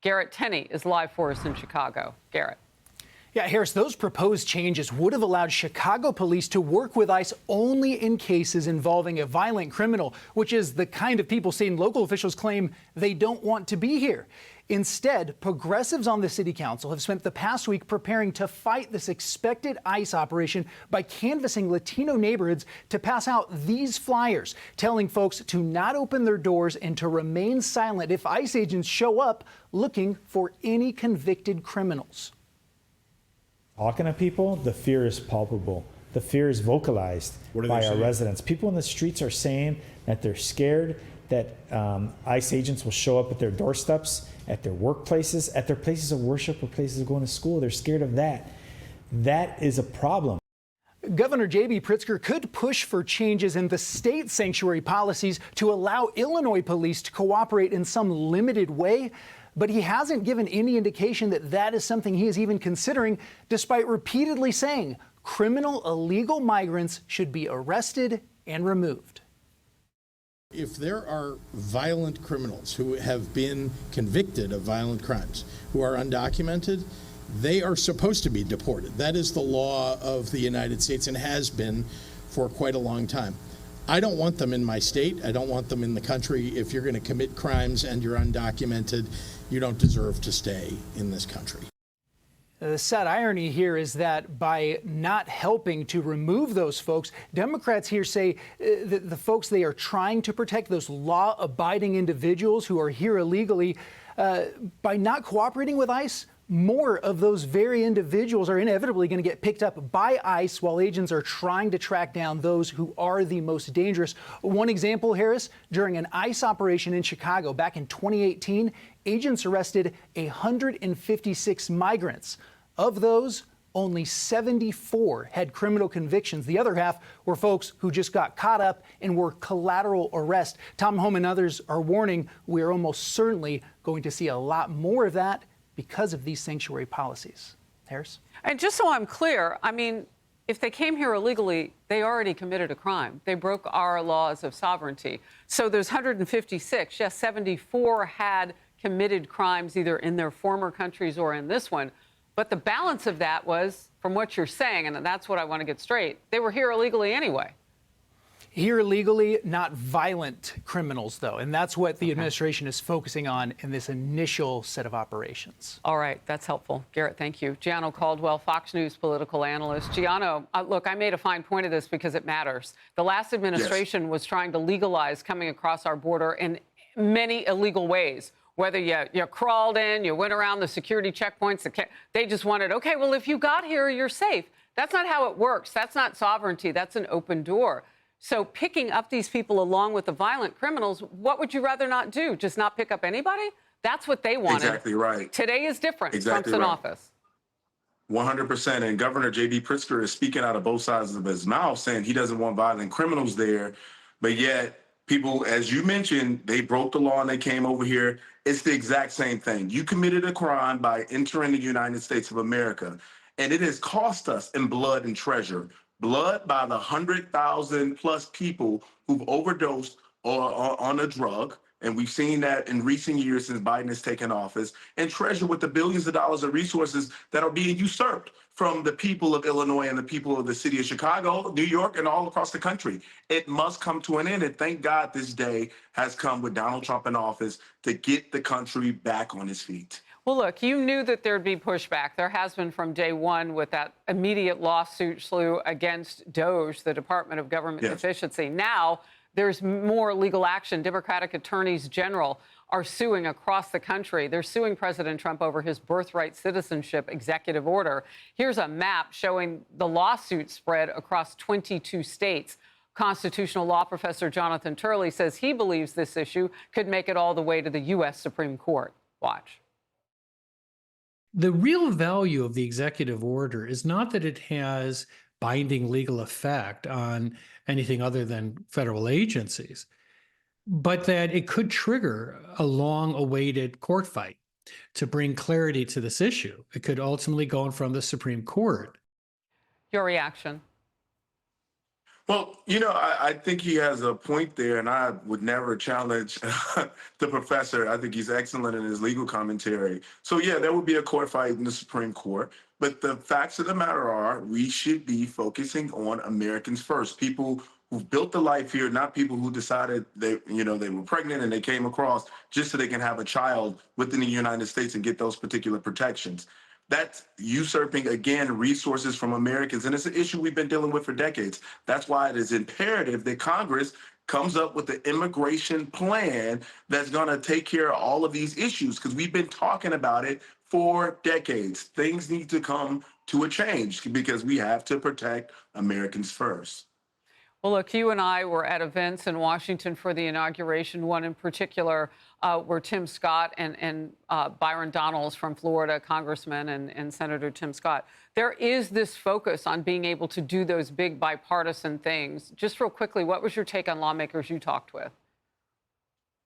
Garrett Tenney is live for us in Chicago. Garrett. Yeah, Harris, those proposed changes would have allowed Chicago police to work with ICE only in cases involving a violent criminal, which is the kind of people state and local officials claim they don't want to be here. Instead, progressives on the city council have spent the past week preparing to fight this expected ICE operation by canvassing Latino neighborhoods to pass out these flyers, telling folks to not open their doors and to remain silent if ICE agents show up looking for any convicted criminals. Talking to people, the fear is palpable. The fear is vocalized by our residents. People in the streets are saying that they're scared that ICE agents will show up at their doorsteps, at their workplaces, at their places of worship or places of going to school. They're scared of that. That is a problem. Governor J.B. Pritzker could push for changes in the state sanctuary policies to allow Illinois police to cooperate in some limited way. But he hasn't given any indication that that is something he is even considering, despite repeatedly saying criminal illegal migrants should be arrested and removed. If there are violent criminals who have been convicted of violent crimes, who are undocumented, they are supposed to be deported. That is the law of the United States and has been for quite a long time. I don't want them in my state. I don't want them in the country. If you're going to commit crimes and you're undocumented, you don't deserve to stay in this country. The sad irony here is that by not helping to remove those folks, Democrats here say that the folks they are trying to protect, those law-abiding individuals who are here illegally, by not cooperating with ICE, more of those very individuals are inevitably going to get picked up by ICE while agents are trying to track down those who are the most dangerous. One example, Harris, during an ICE operation in Chicago back in 2018, agents arrested 156 migrants. Of those, only 74 had criminal convictions. The other half were folks who just got caught up and were collateral arrest. Tom Home and others are warning we're almost certainly going to see a lot more of that because of these sanctuary policies. Harris? And just so I'm clear, I mean, if they came here illegally, they already committed a crime. They broke our laws of sovereignty. So there's 156. Yes, 74 had committed crimes either in their former countries or in this one. But the balance of that was, from what you're saying, and that's what I want to get straight, they were here illegally anyway. Here illegally, not violent criminals, though. And that's what the administration is focusing on in this initial set of operations. All right. That's helpful. Garrett, thank you. Gianno Caldwell, Fox News political analyst. Gianno, look, I made a fine point of this because it matters. The last administration was trying to legalize coming across our border in many illegal ways. Whether you crawled in, you went around the security checkpoints, they just wanted, okay, well, if you got here, you're safe. That's not how it works. That's not sovereignty. That's an open door. So picking up these people along with the violent criminals, what would you rather not do? Just not pick up anybody? That's what they wanted. Exactly right. Today is different. Exactly Trump's in right. office. 100%. And Governor J.B. Pritzker is speaking out of both sides of his mouth, saying he doesn't want violent criminals there. But yet, people, as you mentioned, they broke the law and they came over here. It's the exact same thing. You committed a crime by entering the United States of America, and it has cost us in blood and treasure. Blood by the 100,000 plus people who've overdosed on a drug. And we've seen that in recent years since Biden has taken office, and treasure with the billions of dollars of resources that are being usurped from the people of Illinois and the people of the city of Chicago, New York, and all across the country. It must come to an end. And thank God this day has come with Donald Trump in office to get the country back on its feet. Well, look, you knew that there'd be pushback. There has been from day one with that immediate lawsuit slew against DOJ, the Department of Government Efficiency. Now there's more legal action. Democratic attorneys general are suing across the country. They're suing President Trump over his birthright citizenship executive order. Here's a map showing the lawsuit spread across 22 states. Constitutional law professor Jonathan Turley says he believes this issue could make it all the way to the U.S. Supreme Court. Watch. The real value of the executive order is not that it has binding legal effect on anything other than federal agencies, but that it could trigger a long-awaited court fight to bring clarity to this issue. It could ultimately go in front of the Supreme Court. Your reaction? Well, I think he has a point there, and I would never challenge the professor. I think he's excellent in his legal commentary. So, yeah, there would be a court fight in the Supreme Court. But the facts of the matter are we should be focusing on Americans first, people who've built a life here, not people who decided they were pregnant and they came across just so they can have a child within the United States and get those particular protections. That's usurping, again, resources from Americans. And it's an issue we've been dealing with for decades. That's why it is imperative that Congress comes up with an immigration plan that's going to take care of all of these issues, because we've been talking about it for decades. Things need to come to a change because we have to protect Americans first. Well, look, you and I were at events in Washington for the inauguration, one in particular where Tim Scott and Byron Donalds from Florida, Congressman and Senator Tim Scott. There is this focus on being able to do those big bipartisan things. Just real quickly, what was your take on lawmakers you talked with?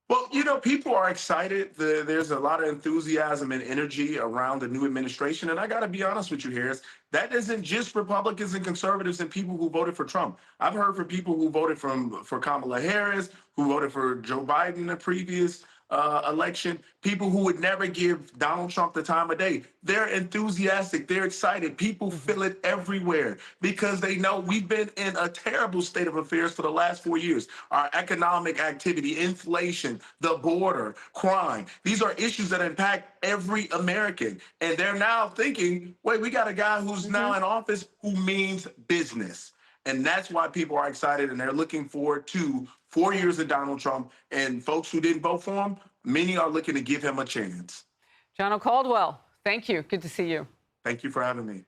Well, people are excited. There's a lot of enthusiasm and energy around the new administration. And I got to be honest with you, Harris, that isn't just Republicans and conservatives and people who voted for Trump. I've heard from people who voted for Kamala Harris, who voted for Joe Biden in the previous election, people who would never give Donald Trump the time of day. They're enthusiastic. They're excited. People feel it everywhere because they know we've been in a terrible state of affairs for the last 4 years. Our economic activity, inflation, the border, crime. These are issues that impact every American. And they're now thinking, wait, we got a guy who's now in office who means business. And that's why people are excited, and they're looking forward to 4 years of Donald Trump. And folks who didn't vote for him, many are looking to give him a chance. Gianno Caldwell, thank you. Good to see you. Thank you for having me.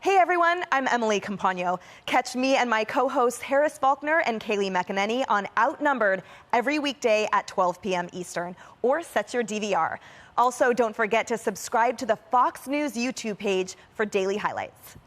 Hey everyone, I'm Emily Campagno. Catch me and my co-hosts Harris Faulkner and Kaylee McEnany on Outnumbered every weekday at 12 p.m. Eastern, or set your DVR. Also, don't forget to subscribe to the Fox News YouTube page for daily highlights.